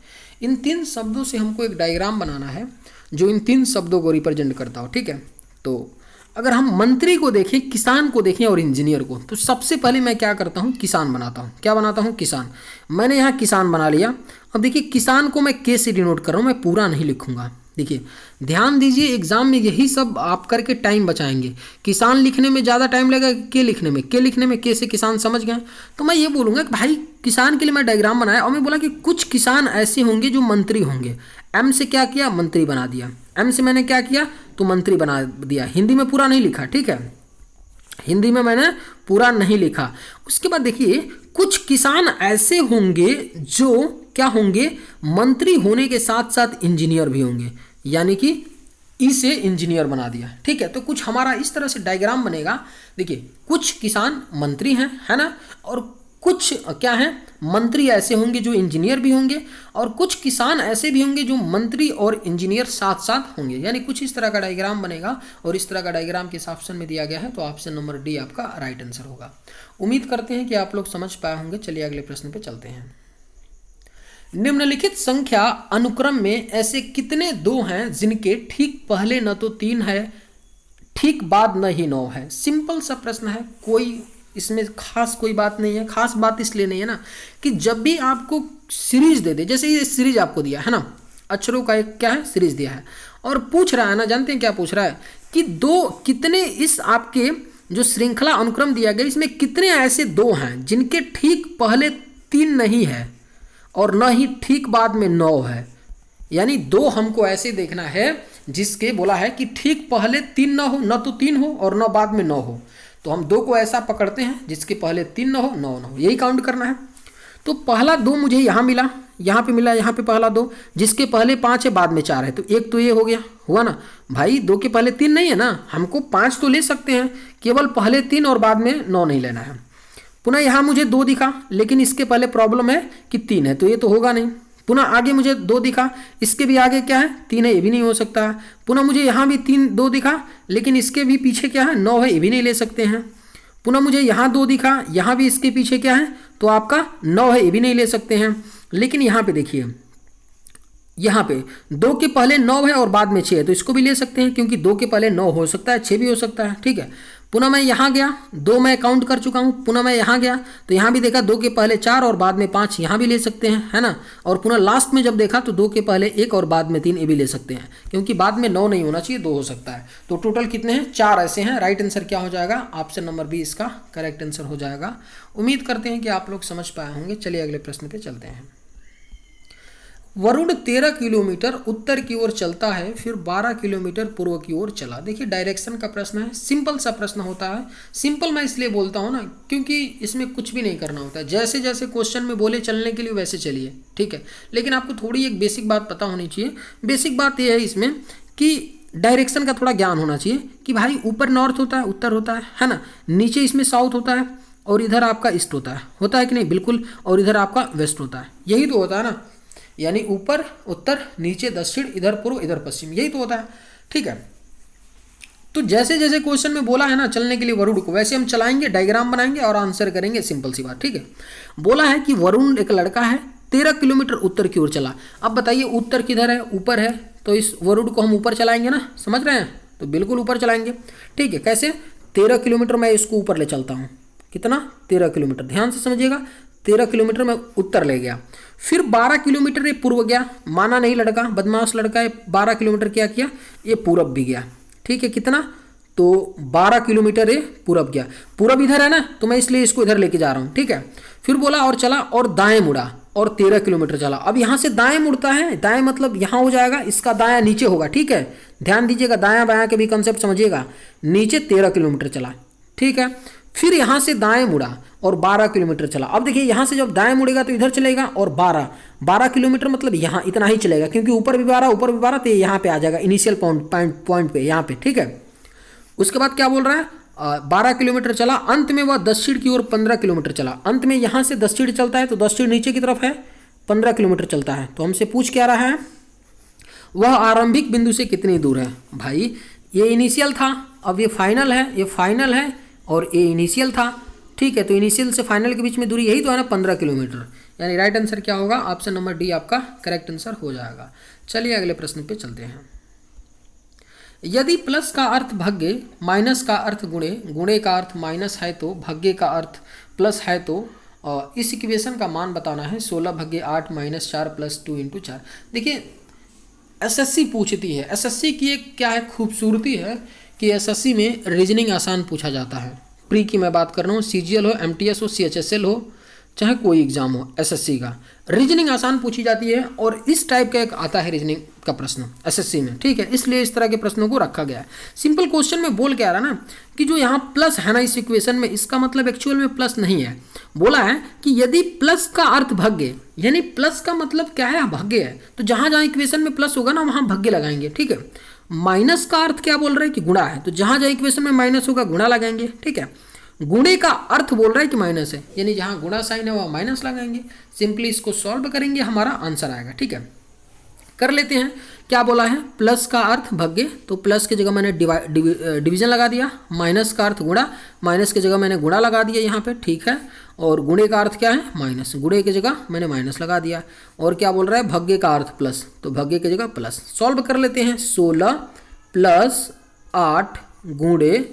इन 3 शब्दों से हमको एक डायग्राम बनाना है जो इन 3 शब्दों को रिप्रेजेंट करता हो। ठीक है, तो अगर हम मंत्री को देखें, किसान को देखें और इंजीनियर को, तो सबसे पहले मैं क्या करता हूँ, किसान बनाता हूँ। क्या बनाता हूँ, किसान। मैंने यहाँ किसान बना लिया। अब देखिए किसान को मैं के से डिनोट कर रहा हूँ, मैं पूरा नहीं लिखूंगा, देखिए ध्यान दीजिए, एग्जाम में यही सब आप करके टाइम बचाएंगे। किसान लिखने में ज़्यादा टाइम लगेगा, के लिखने में, के लिखने में, के से किसान समझ गए। तो मैं ये बोलूँगा कि भाई किसान के लिए मैं डायग्राम बनाया और मैं बोला कि कुछ किसान ऐसे होंगे जो मंत्री होंगे। एम से क्या किया, मंत्री बना दिया। एम से मैंने क्या किया, तो मंत्री बना दिया। हिंदी में पूरा नहीं लिखा, ठीक है, हिंदी में मैंने पूरा नहीं लिखा। उसके बाद देखिए कुछ किसान ऐसे होंगे जो क्या होंगे, मंत्री होने के साथ साथ इंजीनियर भी होंगे, यानी कि इसे इंजीनियर बना दिया। ठीक है, तो कुछ हमारा इस तरह से डायग्राम बनेगा। देखिए कुछ किसान मंत्री हैं, है ना, और कुछ क्या है, मंत्री ऐसे होंगे जो इंजीनियर भी होंगे, और कुछ किसान ऐसे भी होंगे जो मंत्री और इंजीनियर साथ साथ होंगे। यानी कुछ इस तरह का डायग्राम बनेगा, और इस तरह का डायग्राम किस ऑप्शन में दिया गया है, तो ऑप्शन नंबर डी आपका राइट आंसर होगा। उम्मीद करते हैं कि आप लोग समझ पाए होंगे। चलिए अगले प्रश्न पे चलते हैं। निम्नलिखित संख्या अनुक्रम में ऐसे कितने दो हैं जिनके ठीक पहले न तो 3 है, ठीक बाद न ही 9 है। सिंपल सा प्रश्न है, कोई इसमें खास कोई बात नहीं है। खास बात इसलिए नहीं है ना कि जब भी आपको सीरीज दे दे, जैसे ये सीरीज आपको दिया है ना, अक्षरों का एक क्या है, सीरीज दिया है, और पूछ रहा है ना, जानते हैं क्या पूछ रहा है कि दो कितने इस आपके जो श्रृंखला अनुक्रम दिया गया इसमें कितने ऐसे दो हैं जिनके ठीक पहले 3 नहीं है और न ही ठीक बाद में 9 है। यानी दो हमको ऐसे देखना है जिसके बोला है कि ठीक पहले 3 ना हो, न तो 3 हो और न बाद में 9 हो। तो हम दो को ऐसा पकड़ते हैं जिसके पहले 3 ना हो, 9 ना हो, यही काउंट करना है। तो पहला 2 मुझे यहाँ मिला, यहाँ पे मिला, यहाँ पे पहला 2, जिसके पहले 5 है बाद में 4 है, तो एक तो ये हो गया, हुआ ना भाई। 2 के पहले 3 नहीं है ना, हमको 5 तो ले सकते हैं, केवल पहले 3 और बाद में 9 नहीं लेना है। पुनः यहाँ मुझे 2 दिखा, लेकिन इसके पहले प्रॉब्लम है कि 3 है, तो ये तो होगा नहीं। पुनः आगे मुझे 2 दिखा, इसके भी आगे क्या है, 3 है, ये भी नहीं हो सकता है। पुनः मुझे यहाँ भी 2 दिखा, लेकिन इसके भी पीछे क्या है, 9 है, ये भी नहीं ले सकते हैं। पुनः मुझे यहाँ 2 दिखा, यहाँ भी इसके पीछे क्या है, तो आपका 9 है, ये भी नहीं ले सकते हैं। लेकिन यहाँ पे देखिए, यहाँ पे 2 के पहले 9 है और बाद में 6 है, तो इसको भी ले सकते हैं क्योंकि 2 के पहले 9 हो सकता है, 6 भी हो सकता है। ठीक है, पुनः मैं यहाँ गया, 2 मैं काउंट कर चुका हूँ। पुनः मैं यहाँ गया तो यहाँ भी देखा 2 के पहले 4 और बाद में 5, यहाँ भी ले सकते हैं, है ना। और पुनः लास्ट में जब देखा तो 2 के पहले 1 और बाद में 3, ये भी ले सकते हैं क्योंकि बाद में 9 नहीं होना चाहिए, 2 हो सकता है। तो टोटल कितने हैं, 4 ऐसे हैं। राइट आंसर क्या हो जाएगा, ऑप्शन नंबर बी इसका करेक्ट आंसर हो जाएगा। उम्मीद करते हैं कि आप लोग समझ पाए होंगे। चलिए अगले प्रश्न पे चलते हैं। वरुण 13 किलोमीटर उत्तर की ओर चलता है, फिर 12 किलोमीटर पूर्व की ओर चला। देखिए डायरेक्शन का प्रश्न है, सिंपल सा प्रश्न होता है। सिंपल मैं इसलिए बोलता हूँ ना क्योंकि इसमें कुछ भी नहीं करना होता है, जैसे जैसे क्वेश्चन में बोले चलने के लिए वैसे चलिए, ठीक है। लेकिन आपको थोड़ी एक बेसिक बात पता होनी चाहिए। बेसिक बात यह है इसमें कि डायरेक्शन का थोड़ा ज्ञान होना चाहिए कि भाई ऊपर नॉर्थ होता है, उत्तर होता है ना, नीचे इसमें साउथ होता है, और इधर आपका ईस्ट होता है कि नहीं, बिल्कुल, और इधर आपका वेस्ट होता है, यही तो होता है ना। यानी ऊपर उत्तर, नीचे दक्षिण, इधर पूर्व, इधर पश्चिम, यही तो होता है। ठीक है, तो जैसे जैसे क्वेश्चन में बोला है ना चलने के लिए वरुण को, वैसे हम चलाएंगे, डायग्राम बनाएंगे और आंसर करेंगे, सिंपल सी बात। ठीक है, बोला है कि वरुण एक लड़का है, 13 किलोमीटर उत्तर की ओर चला। अब बताइए उत्तर किधर है, ऊपर है, तो इस वरुण को हम ऊपर चलाएंगे ना, समझ रहे हैं, तो बिल्कुल ऊपर चलाएंगे। ठीक है, कैसे, 13 किलोमीटर मैं इसको ऊपर ले चलता हूँ, कितना, 13 किलोमीटर, ध्यान से समझिएगा, 13 किलोमीटर मैं उत्तर ले गया, फिर 12 किलोमीटर ये पूर्व गया, माना नहीं लड़का, बदमाश लड़का है, 12 किलोमीटर क्या किया, ये पूरब भी गया। ठीक है, कितना, तो 12 किलोमीटर ये पूरब गया। पूरब इधर है ना, तो मैं इसलिए इसको इधर लेके जा रहा हूँ। ठीक है, फिर बोला और चला और दाएं मुड़ा और 13 किलोमीटर चला। अब यहाँ से दाएं मुड़ता है, दाएं मतलब यहाँ हो जाएगा, इसका दायां नीचे होगा। ठीक है, ध्यान दीजिएगा, दायां बायां के भी कंसेप्ट समझिएगा। नीचे 13 किलोमीटर चला, ठीक है, फिर यहाँ से दाएं मुड़ा और 12 किलोमीटर चला। अब देखिए यहाँ से जब दाएं मुड़ेगा तो इधर चलेगा, और 12 किलोमीटर मतलब यहाँ इतना ही चलेगा, क्योंकि ऊपर भी 12 ऊपर भी 12, तो यहाँ पे आ जाएगा इनिशियल पॉइंट पे, यहाँ पे। ठीक है, उसके बाद क्या बोल रहा है, 12 किलोमीटर चला, अंत में वह दक्षिण की ओर 15 किलोमीटर चला। अंत में यहाँ से दक्षिण चलता है, तो दक्षिण नीचे की तरफ है, 15 किलोमीटर चलता है। तो हमसे पूछ क्या रहा है, वह आरंभिक बिंदु से कितनी दूर है। भाई ये इनिशियल था, अब ये फाइनल है, ये फाइनल है और ये इनिशियल था। ठीक है, तो इनिशियल से फाइनल के बीच में दूरी यही तो है ना, 15 किलोमीटर। यानी राइट आंसर क्या होगा, ऑप्शन नंबर डी आपका करेक्ट आंसर हो जाएगा। चलिए अगले प्रश्न पे चलते हैं। यदि प्लस का अर्थ भग्गे, माइनस का अर्थ गुणे, गुणे का अर्थ माइनस है तो भग्गे का अर्थ प्लस है तो इस इक्वेशन का मान बताना है। 16 भग्गे 8 -4 + 2 × 4। देखिए एसएससी पूछती है। एसएससी की एक क्या है खूबसूरती है कि एसएससी में रीजनिंग आसान पूछा जाता है। प्री की मैं बात कर रहा हूँ, सीजीएल हो, एमटीएस हो, सीएचएसएल हो, चाहे कोई एग्जाम हो, एसएससी का रीजनिंग आसान पूछी जाती है और इस टाइप का एक आता है रीजनिंग का प्रश्न एसएससी में, ठीक है। इसलिए इस तरह के प्रश्नों को रखा गया है। सिंपल क्वेश्चन में बोल के आ रहा ना कि जो यहाँ प्लस है ना इस इक्वेशन में, इसका मतलब एक्चुअल में प्लस नहीं है। बोला है कि यदि प्लस का अर्थ भग्य, यानी प्लस का मतलब क्या है, भग्य है, तो जहां जहां इक्वेशन में प्लस होगा ना वहां भग्य लगाएंगे, ठीक है। माइनस का अर्थ क्या बोल रहा है कि गुणा है, तो जहां जहां इक्वेशन में माइनस होगा गुणा लगाएंगे, ठीक है। गुणे का अर्थ बोल रहा है कि माइनस है, यानी जहां गुणा साइन है वहां माइनस लगाएंगे। सिंपली इसको सॉल्व करेंगे, हमारा आंसर आएगा, ठीक है। कर लेते हैं। क्या बोला है, प्लस का अर्थ भग्य, तो प्लस की जगह मैंने डिवीजन लगा दिया। माइनस का अर्थ गुणा, माइनस की जगह मैंने गुणा लगा दिया यहाँ पे, ठीक है। और गुणे का अर्थ क्या है, माइनस, गुणे की जगह मैंने माइनस लगा दिया। और क्या बोल रहा है, भग्य का अर्थ प्लस, तो भग्य की जगह प्लस। सॉल्व कर लेते हैं। 16 प्लस 8 गुणे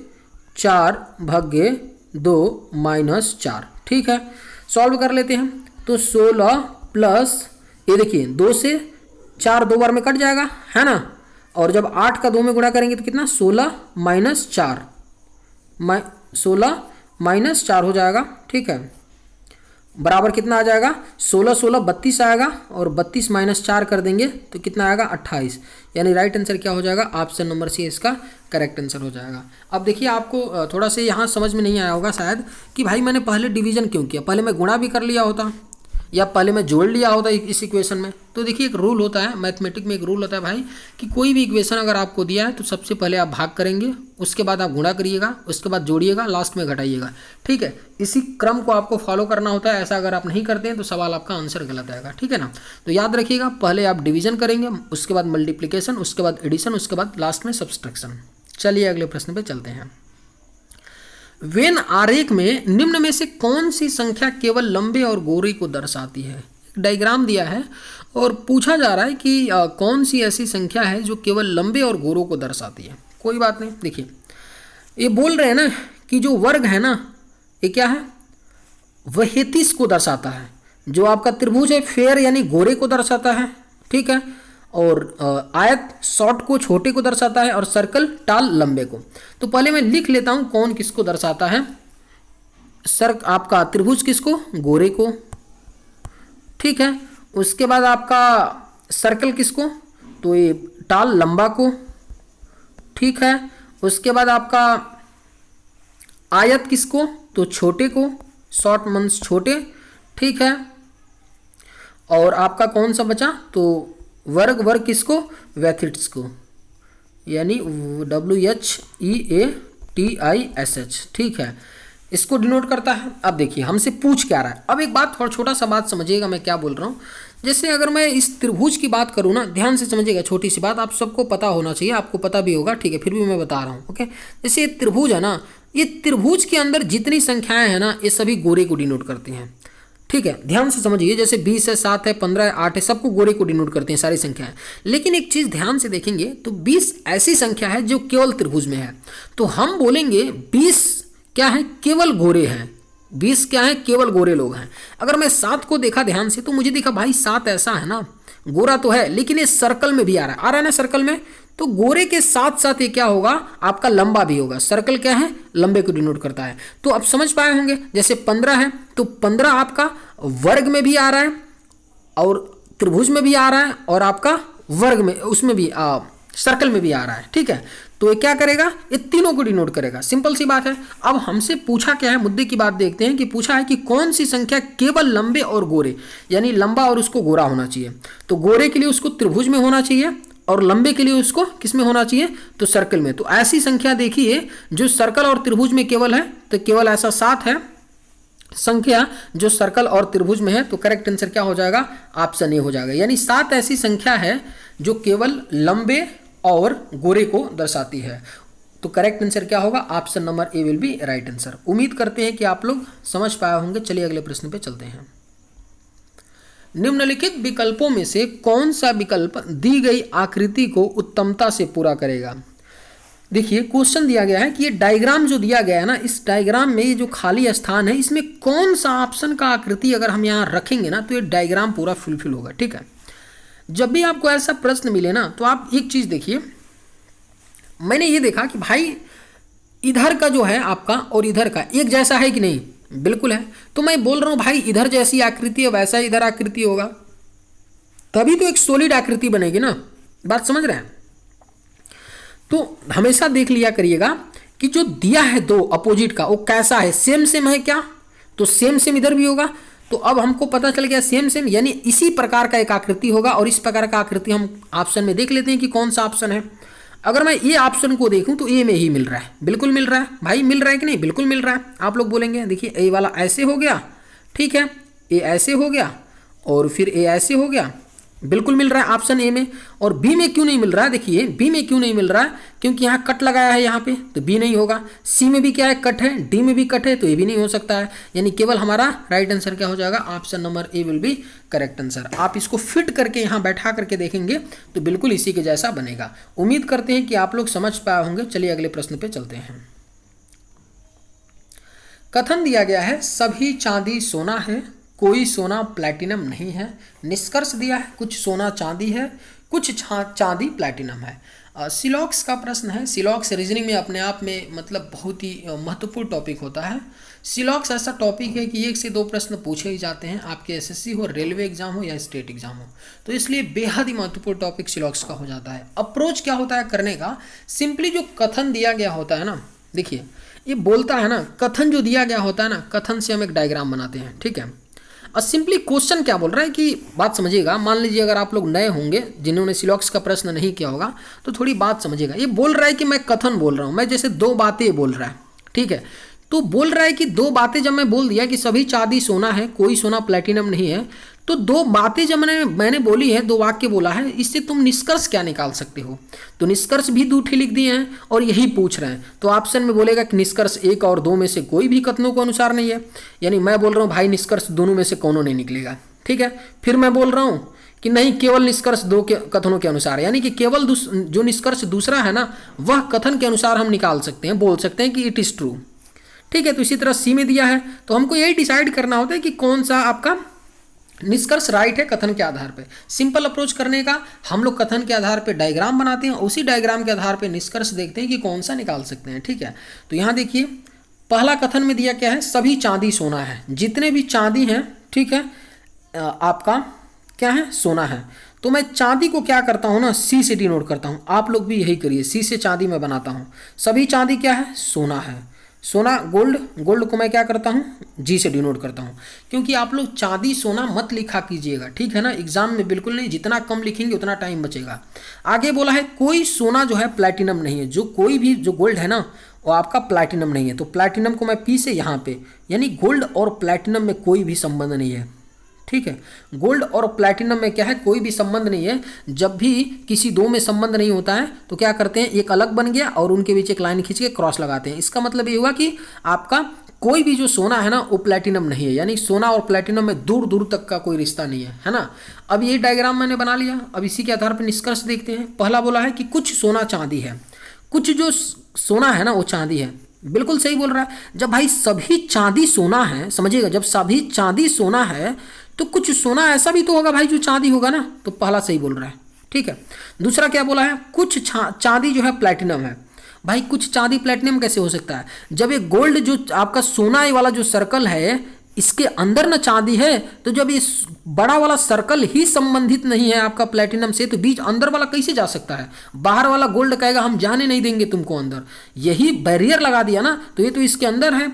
4 भग्य 2 माइनस 4, ठीक है। सॉल्व कर लेते हैं। तो 16 प्लस, ये देखिए 2 से 4 2 बार में कट जाएगा, है ना। और जब 8 का 2 में गुणा करेंगे तो कितना, 16 माइनस 4, 16 माइनस 4 हो जाएगा, ठीक है। बराबर कितना आ जाएगा, 16 16 32 आएगा, और 32 माइनस 4 कर देंगे तो कितना आएगा, 28। यानी राइट आंसर क्या हो जाएगा, ऑप्शन नंबर सी इसका करेक्ट आंसर हो जाएगा। अब देखिए आपको थोड़ा से यहाँ समझ में नहीं आया होगा शायद कि भाई मैंने पहले डिवीजन क्यों किया, पहले मैं गुणा भी कर लिया होता या पहले मैं जोड़ लिया होता इस इक्वेशन में। तो देखिए एक रूल होता है मैथमेटिक में, एक रूल होता है भाई कि कोई भी इक्वेशन अगर आपको दिया है तो सबसे पहले आप भाग करेंगे, उसके बाद आप गुणा करिएगा, उसके बाद जोड़िएगा, लास्ट में घटाइएगा, ठीक है। इसी क्रम को आपको फॉलो करना होता है। ऐसा अगर आप नहीं करते हैं तो सवाल आपका आंसर गलत आएगा, ठीक है ना। तो याद रखिएगा, पहले आप डिवीजन करेंगे, उसके बाद मल्टीप्लीकेशन, उसके बाद एडिशन, उसके बाद लास्ट में सब्सट्रैक्शन। चलिए अगले प्रश्न पे चलते हैं। वेन आरेख में निम्न में से कौन सी संख्या केवल लंबे और गोरे को दर्शाती है। डायग्राम दिया है और पूछा जा रहा है कि कौन सी ऐसी संख्या है जो केवल लंबे और गोरों को दर्शाती है। कोई बात नहीं, देखिए ये बोल रहे हैं ना कि जो वर्ग है ना, ये क्या है, वह हेतिस को दर्शाता है। जो आपका त्रिभुज है फेयर यानी गोरे को दर्शाता है, ठीक है। और आयत शॉर्ट को, छोटे को दर्शाता है, और सर्कल टाल लंबे को। तो पहले मैं लिख लेता हूं कौन किसको दर्शाता है। आपका त्रिभुज किसको, गोरे को, ठीक है। उसके बाद आपका सर्कल किसको, तो ये टाल लंबा को, ठीक है। उसके बाद आपका आयत किसको, तो छोटे को, शॉर्ट मीन्स छोटे, ठीक है। और आपका कौन सा बचा, तो वर्ग, वर्ग किसको, वैथिट्स को, यानी WHEATISH, ठीक है। इसको डिनोट करता है। अब देखिए हमसे पूछ क्या रहा है। अब एक बात, थोड़ा छोटा सा बात समझिएगा मैं क्या बोल रहा हूँ। जैसे अगर मैं इस त्रिभुज की बात करूँ ना, ध्यान से समझिएगा, छोटी सी बात, आप सबको पता होना चाहिए, आपको पता भी होगा, ठीक है, फिर भी मैं बता रहा हूँ, ओके। जैसे ये त्रिभुज है ना, ये त्रिभुज के अंदर जितनी संख्याएं हैं ना, ये सभी गोरे को डिनोट करती हैं, ठीक है। ध्यान से समझिए, जैसे 20 है, 7 है, 15 है, 8 है, सबको गोरे को डिनोट करते हैं सारी संख्याएं। लेकिन एक चीज ध्यान से देखेंगे तो 20 ऐसी संख्या है जो केवल त्रिभुज में है, तो हम बोलेंगे 20 क्या है, केवल गोरे हैं। 20 क्या है, केवल गोरे लोग हैं। अगर मैं 7 को देखा ध्यान से तो मुझे दिखा भाई 7 ऐसा है ना, गोरा तो है लेकिन ये सर्कल में भी आ रहा है ना सर्कल में, तो गोरे के साथ साथ ये क्या होगा, आपका लंबा भी होगा। सर्कल क्या है, लंबे को डिनोट करता है। तो अब समझ पाए होंगे, जैसे 15 है तो 15 आपका वर्ग में भी आ रहा है और त्रिभुज में भी आ रहा है और आपका वर्ग में, उसमें भी सर्कल में भी आ रहा है, ठीक है। तो ये क्या करेगा, ये तीनों को डिनोट करेगा, सिंपल सी बात है। अब हमसे पूछा क्या है, मुद्दे की बात देखते हैं कि पूछा है कि कौन सी संख्या केवल लंबे और गोरे, यानी लंबा और उसको गोरा होना चाहिए। तो गोरे के लिए उसको त्रिभुज में होना चाहिए और लंबे के लिए उसको किस में होना चाहिए, तो सर्कल में। तो ऐसी संख्या देखिए जो सर्कल और त्रिभुज में केवल है, तो केवल ऐसा 7 है संख्या जो सर्कल और त्रिभुज में है। तो करेक्ट आंसर क्या हो जाएगा, ऑप्शन ए हो जाएगा। यानी 7 ऐसी संख्या है जो केवल लंबे और गोरे को दर्शाती है। तो करेक्ट आंसर क्या होगा, option number A will be right answer. उम्मीद करते हैं कि आप लोग समझ पाए होंगे। चलिए अगले प्रश्न पे चलते हैं। निम्नलिखित विकल्पों में से कौन सा विकल्प दी गई आकृति को उत्तमता से पूरा करेगा। देखिए क्वेश्चन दिया गया है कि ये डायग्राम जो दिया गया है ना, इस डायग्राम में ये जो खाली स्थान है इसमें कौन सा ऑप्शन का आकृति अगर हम यहाँ रखेंगे ना तो ये डायग्राम पूरा फुलफिल होगा, ठीक है। जब भी आपको ऐसा प्रश्न मिले ना तो आप एक चीज़ देखिए, मैंने ये देखा कि भाई इधर का जो है आपका और इधर का एक जैसा है कि नहीं, बिल्कुल है। तो मैं बोल रहा हूँ भाई इधर जैसी आकृति है वैसा इधर आकृति होगा, तभी तो एक सॉलिड आकृति बनेगी ना, बात समझ रहे हैं। तो हमेशा देख लिया करिएगा कि जो दिया है दो अपोजिट का वो कैसा है, सेम सेम है क्या, तो सेम सेम इधर भी होगा। तो अब हमको पता चल गया सेम सेम यानी इसी प्रकार का एक आकृति होगा, और इस प्रकार का आकृति हम ऑप्शन में देख लेते हैं कि कौन सा ऑप्शन है। अगर मैं ये ऑप्शन को देखूं तो ए में ही मिल रहा है, बिल्कुल मिल रहा है भाई, मिल रहा है कि नहीं, बिल्कुल मिल रहा है। आप लोग बोलेंगे देखिए ए वाला ऐसे हो गया, ठीक है, ए ऐसे हो गया और फिर ए ऐसे हो गया, बिल्कुल मिल रहा है ऑप्शन ए में। और बी में क्यों नहीं मिल रहा है, देखिए बी में क्यों नहीं मिल रहा है, क्योंकि यहाँ कट लगाया है यहाँ पे, तो बी नहीं होगा। सी में भी क्या है, कट है, डी में भी कट है, तो ये भी नहीं हो सकता है। यानी केवल हमारा राइट आंसर क्या हो जाएगा, option number A will be correct answer. आप इसको फिट करके यहाँ बैठा करके देखेंगे तो बिल्कुल इसी के जैसा बनेगा। उम्मीद करते हैं कि आप लोग समझ पाए होंगे। चलिए अगले प्रश्न पे चलते हैं। कथन दिया गया है सभी चांदी सोना है, कोई सोना प्लैटिनम नहीं है। निष्कर्ष दिया है कुछ सोना चांदी है, कुछ चांदी प्लैटिनम है। सिलॉक्स का प्रश्न है। सिलॉक्स रीजनिंग में अपने आप में मतलब बहुत ही महत्वपूर्ण टॉपिक होता है। सिलॉक्स ऐसा टॉपिक है कि 1 से 2 प्रश्न पूछे ही जाते हैं, आपके एसएससी हो, रेलवे एग्जाम हो या स्टेट एग्जाम हो, तो इसलिए बेहद ही महत्वपूर्ण टॉपिक सिलॉक्स का हो जाता है। अप्रोच क्या होता है करने का, सिंपली जो कथन दिया गया होता है ना, देखिए ये बोलता है ना, कथन जो दिया गया होता है ना, कथन से हम एक डायग्राम बनाते हैं, ठीक है। और सिंपली क्वेश्चन क्या बोल रहा है कि बात समझिएगा, मान लीजिए अगर आप लोग नए होंगे जिन्होंने सिलॉक्स का प्रश्न नहीं किया होगा तो थोड़ी बात समझिएगा। ये बोल रहा है कि मैं कथन बोल रहा हूँ, मैं जैसे 2 बातें बोल रहा है, ठीक है। तो बोल रहा है कि 2 बातें जब मैं बोल दिया कि सभी चांदी सोना है, कोई सोना प्लैटिनम नहीं है, तो 2 बातें जब मैंने बोली है, 2 वाक्य बोला है, इससे तुम निष्कर्ष क्या निकाल सकते हो। तो निष्कर्ष भी 2 लिख दिए हैं और यही पूछ रहे हैं। तो ऑप्शन में बोलेगा कि निष्कर्ष 1 और 2 में से कोई भी कथनों को अनुसार नहीं है। यानी मैं बोल रहा हूँ भाई निष्कर्ष दोनों में से कोनो नहीं निकलेगा, ठीक है। फिर मैं बोल रहा हूँ कि नहीं केवल निष्कर्ष 2 के कथनों के अनुसार है, यानी कि केवल जो निष्कर्ष दूसरा है ना वह कथन के अनुसार हम निकाल सकते हैं, बोल सकते हैं कि इट इज़ ट्रू, ठीक है। तो इसी तरह सी में दिया है, तो हमको यही डिसाइड करना होता है कि कौन सा आपका निष्कर्ष राइट है कथन के आधार पे। सिंपल अप्रोच करने का, हम लोग कथन के आधार पे डायग्राम बनाते हैं, उसी डायग्राम के आधार पे निष्कर्ष देखते हैं कि कौन सा निकाल सकते हैं, ठीक है। तो यहाँ देखिए पहला कथन में दिया क्या है, सभी चांदी सोना है, जितने भी चांदी हैं, ठीक है, आपका क्या है, सोना है। तो मैं चांदी को क्या करता हूँ ना, सी से डिनोट करता हूँ, आप लोग भी यही करिए, सी से चांदी मैं बनाता हूँ। सभी चांदी क्या है, सोना है, सोना गोल्ड, गोल्ड को मैं क्या करता हूँ, जी से डिनोट करता हूँ। क्योंकि आप लोग चांदी सोना मत लिखा कीजिएगा, ठीक है ना, एग्जाम में बिल्कुल नहीं, जितना कम लिखेंगे उतना टाइम बचेगा। आगे बोला है कोई सोना जो है प्लैटिनम नहीं है, जो कोई भी जो गोल्ड है ना वो आपका प्लैटिनम नहीं है। तो प्लैटिनम को मैं पी से यहाँ पे, यानी गोल्ड और प्लैटिनम में कोई भी संबंध नहीं है, ठीक है। गोल्ड और प्लैटिनम में क्या है, कोई भी संबंध नहीं है। जब भी किसी 2 में संबंध नहीं होता है तो क्या करते हैं, एक अलग बन गया और उनके बीच एक लाइन खींच के क्रॉस लगाते हैं। इसका मतलब ये हुआ कि आपका कोई भी जो सोना है ना वो प्लैटिनम नहीं है, यानी सोना और प्लैटिनम में दूर दूर तक का कोई रिश्ता नहीं है ना। अब ये डायग्राम मैंने बना लिया, अब इसी के आधार पर निष्कर्ष देखते हैं। पहला बोला है कि कुछ सोना चांदी है, कुछ जो सोना है ना वो चांदी है, बिल्कुल सही बोल रहा है। जब भाई सभी चांदी सोना है, समझिएगा, जब सभी चांदी सोना है तो कुछ सोना ऐसा भी तो होगा भाई जो चांदी होगा ना, तो पहला सही बोल रहा है, ठीक है। दूसरा क्या बोला है, कुछ चांदी जो है प्लैटिनम है। भाई कुछ चांदी प्लैटिनम कैसे हो सकता है, जब ये गोल्ड जो आपका सोना वाला जो सर्कल है इसके अंदर ना चांदी है, तो जब ये बड़ा वाला सर्कल ही संबंधित नहीं है आपका प्लैटिनम से, तो बीच अंदर वाला कैसे जा सकता है। बाहर वाला गोल्ड कहेगा हम जाने नहीं देंगे तुमको अंदर, यही बैरियर लगा दिया ना, तो ये तो इसके अंदर है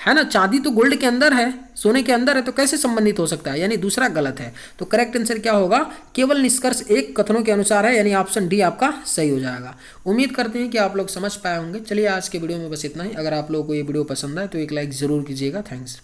ना। चांदी तो गोल्ड के अंदर है, सोने के अंदर है, तो कैसे संबंधित हो सकता है, यानी दूसरा गलत है। तो करेक्ट आंसर क्या होगा, केवल निष्कर्ष 1 कथनों के अनुसार है, यानी ऑप्शन डी आपका सही हो जाएगा। उम्मीद करते हैं कि आप लोग समझ पाए होंगे। चलिए आज के वीडियो में बस इतना ही। अगर आप लोगों को ये वीडियो पसंद आए तो एक लाइक ज़रूर कीजिएगा। थैंक्स।